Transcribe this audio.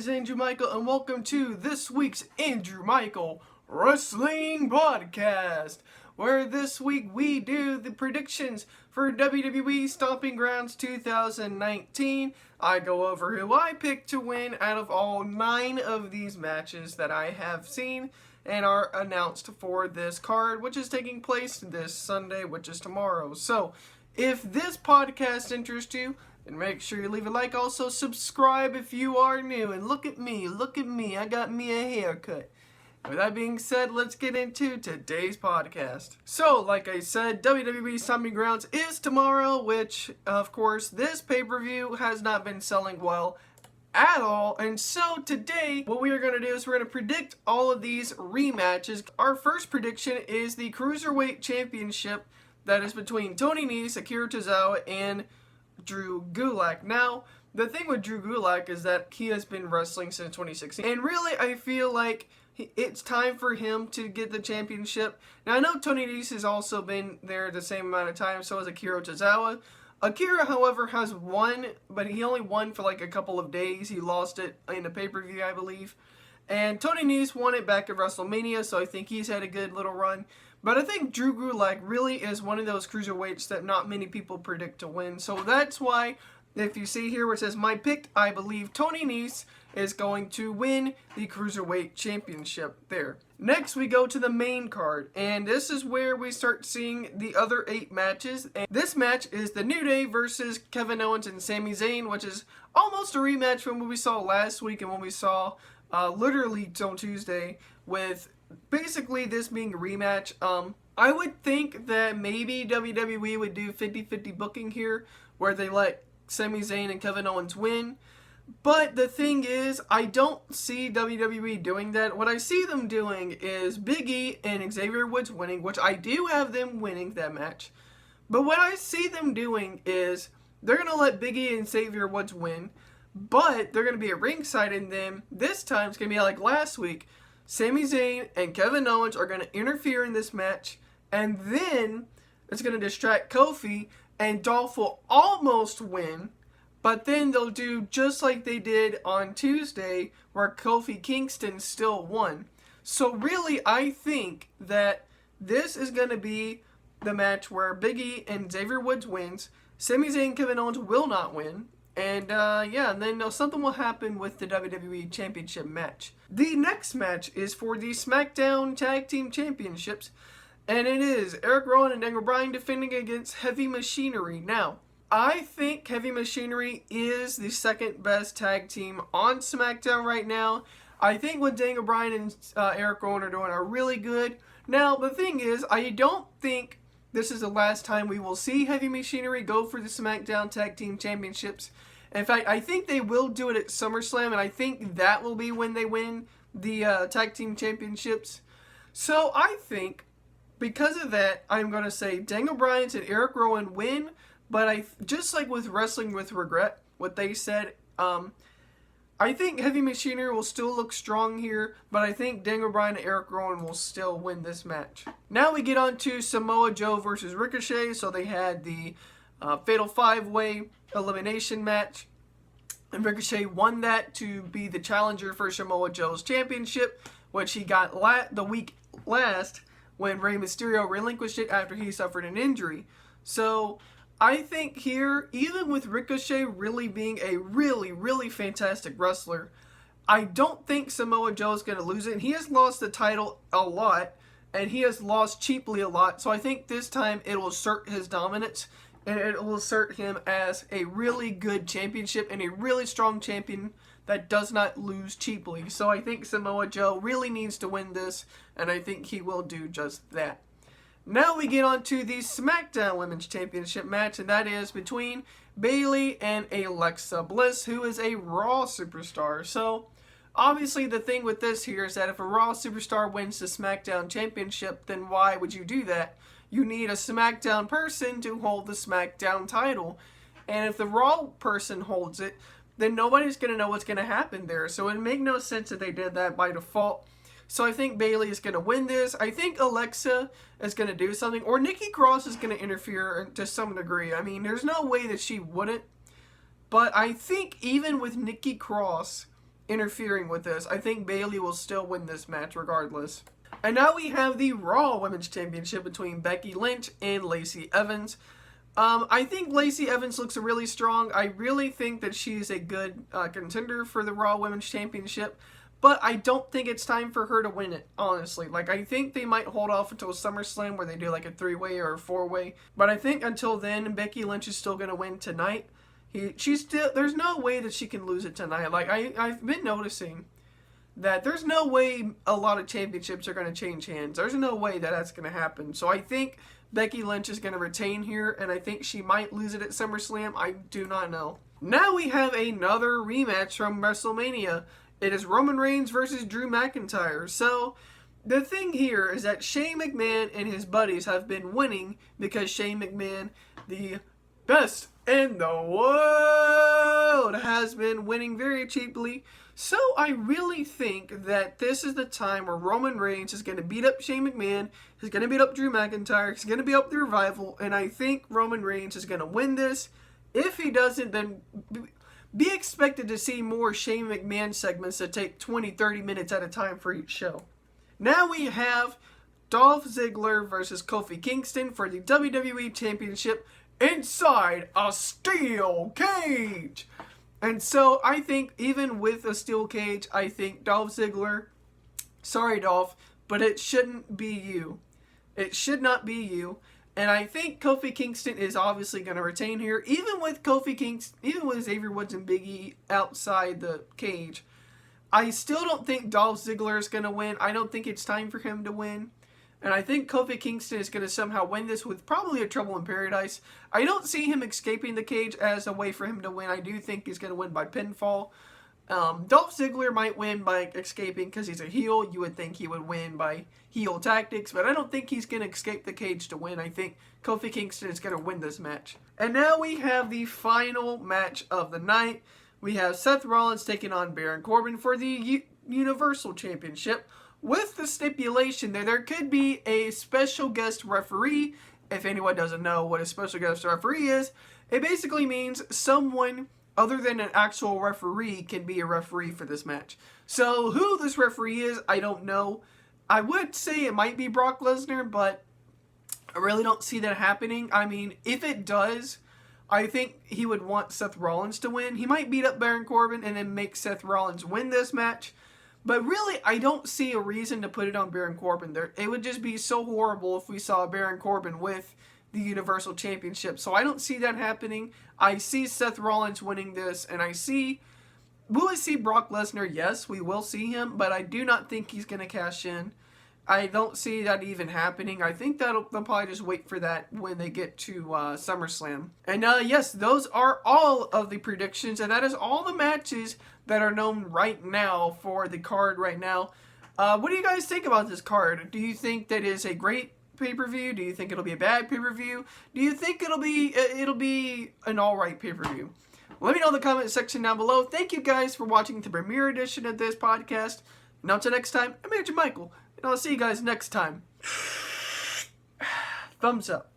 is Andrew Michael, and welcome to this week's AndrewMycol Wrestling Podcast, where this week we do the predictions for WWE Stomping Grounds 2019. I go over who I picked to win out of all 9 of these matches that I have seen and are announced for this card, which is taking place this Sunday, which is tomorrow. So, if this podcast interests you, and make sure you leave a like. Also, subscribe if you are new. And look at me. I got me a haircut. With that being said, let's get into today's podcast. So, like I said, WWE Stomping Grounds is tomorrow, which, of course, this pay-per-view has not been selling well at all. And so, today, what we are going to do is we're going to predict all of these rematches. Our first prediction is the Cruiserweight Championship that is between Tony Nese, Akira Tozawa, and Drew Gulak. Now, the thing with Drew Gulak is that he has been wrestling since 2016. And really, I feel like it's time for him to get the championship. Now, I know Tony Nese has also been there the same amount of time, so has Akira Tozawa. Akira, however, has won, but he only won for like a couple of days. He lost it in the pay-per-view, I believe. And Tony Nese won it back at WrestleMania, so I think he's had a good little run. But I think Drew Gulak really is one of those cruiserweights that not many people predict to win. So that's why, if you see here where it says my pick, I believe Tony Nese is going to win the Cruiserweight Championship there. Next, we go to the main card. And this is where we start seeing the other 8 matches. And this match is the New Day versus Kevin Owens and Sami Zayn, which is almost a rematch from what we saw last week and what we saw literally on Tuesday, with basically this being a rematch. I would think that maybe WWE would do 50-50 booking here, where they let Sami Zayn and Kevin Owens win. But the thing is, I don't see WWE doing that. What I see them doing is Big E and Xavier Woods winning, which I do have them winning that match. But what I see them doing is they're going to let Big E and Xavier Woods win, but they're going to be at ringside, and then this time it's going to be like last week. Sami Zayn and Kevin Owens are going to interfere in this match, and then it's going to distract Kofi, and Dolph will almost win, but then they'll do just like they did on Tuesday, where Kofi Kingston still won. So really, I think that this is going to be the match where Big E and Xavier Woods wins, Sami Zayn and Kevin Owens will not win, and and then something will happen with the WWE Championship match. The next match is for the SmackDown Tag Team Championships, and it is Eric Rowan and Daniel Bryan defending against Heavy Machinery. Now, I think Heavy Machinery is the second best tag team on SmackDown right now. I think what Daniel Bryan and Eric Rowan are doing are really good. Now, the thing is, I don't think this is the last time we will see Heavy Machinery go for the SmackDown Tag Team Championships. In fact, I think they will do it at SummerSlam, and I think that will be when they win the Tag Team Championships. So I think, because of that, I'm going to say Daniel Bryan and Eric Rowan win, but just like with Wrestling with Regret, what they said, I think Heavy Machinery will still look strong here, but I think Daniel Bryan and Eric Rowan will still win this match. Now we get on to Samoa Joe versus Ricochet. So they had the Fatal 5-Way elimination match, and Ricochet won that to be the challenger for Samoa Joe's championship, which he got the week last when Rey Mysterio relinquished it after he suffered an injury. So I think here, even with Ricochet really being a really, really fantastic wrestler, I don't think Samoa Joe is going to lose it. And he has lost the title a lot, and he has lost cheaply a lot. So I think this time it will assert his dominance, and it will assert him as a really good championship and a really strong champion that does not lose cheaply. So I think Samoa Joe really needs to win this, and I think he will do just that. Now we get on to the SmackDown Women's Championship match, and that is between Bayley and Alexa Bliss, who is a Raw superstar. So, obviously the thing with this here is that if a Raw superstar wins the SmackDown Championship, then why would you do that? You need a SmackDown person to hold the SmackDown title. And if the Raw person holds it, then nobody's going to know what's going to happen there. So it would make no sense that they did that by default. So I think Bayley is going to win this. I think Alexa is going to do something. Or Nikki Cross is going to interfere to some degree. I mean, there's no way that she wouldn't. But I think even with Nikki Cross interfering with this. I think Bayley will still win this match regardless. And now we have the Raw Women's Championship between Becky Lynch and Lacey Evans. I think Lacey Evans looks really strong. I really think that she's a good contender for the Raw Women's Championship. But I don't think it's time for her to win it, honestly. Like, I think they might hold off until SummerSlam where they do like a 3-way or a 4-way. But I think until then, Becky Lynch is still going to win tonight. There's no way that she can lose it tonight. Like, I've been noticing that there's no way a lot of championships are going to change hands. There's no way that that's going to happen. So I think Becky Lynch is going to retain here, and I think she might lose it at SummerSlam. I do not know. Now we have another rematch from WrestleMania. It is Roman Reigns versus Drew McIntyre. So, the thing here is that Shane McMahon and his buddies have been winning because Shane McMahon, the best in the world, has been winning very cheaply. So, I really think that this is the time where Roman Reigns is going to beat up Shane McMahon, he's going to beat up Drew McIntyre, he's going to beat up the Revival, and I think Roman Reigns is going to win this. If he doesn't, then be expected to see more Shane McMahon segments that take 20-30 minutes at a time for each show. Now we have Dolph Ziggler versus Kofi Kingston for the WWE Championship inside a steel cage. And so I think even with a steel cage, I think Dolph Ziggler, sorry Dolph, but it shouldn't be you. It should not be you. And I think Kofi Kingston is obviously going to retain here. Even with Xavier Woods and Big E outside the cage, I still don't think Dolph Ziggler is going to win. I don't think it's time for him to win. And I think Kofi Kingston is going to somehow win this with probably a Trouble in Paradise. I don't see him escaping the cage as a way for him to win. I do think he's going to win by pinfall. Dolph Ziggler might win by escaping because he's a heel. You would think he would win by heel tactics, but I don't think he's going to escape the cage to win. I think Kofi Kingston is going to win this match. And now we have the final match of the night. We have Seth Rollins taking on Baron Corbin for the Universal Championship with the stipulation that there could be a special guest referee. If anyone doesn't know what a special guest referee is, it basically means someone other than an actual referee can be a referee for this match. So who this referee is, I don't know. I would say it might be Brock Lesnar, but I really don't see that happening. I mean, if it does, I think he would want Seth Rollins to win. He might beat up Baron Corbin and then make Seth Rollins win this match. But really, I don't see a reason to put it on Baron Corbin. It would just be so horrible if we saw Baron Corbin with the Universal Championship. So I don't see that happening. I see Seth Rollins winning this, and will we see Brock Lesnar? Yes, we will see him, but I do not think he's going to cash in. I don't see that even happening. I think they'll probably just wait for that when they get to SummerSlam. And yes, those are all of the predictions, and that is all the matches that are known right now for the card right now. What do you guys think about this card? Do you think that is a great pay-per-view? Do you think it'll be a bad pay-per-view? Do you think it'll be an alright pay-per-view? Let me know in the comment section down below. Thank you guys for watching the premiere edition of this podcast. And until next time, I'm AndrewMycol, and I'll see you guys next time. Thumbs up.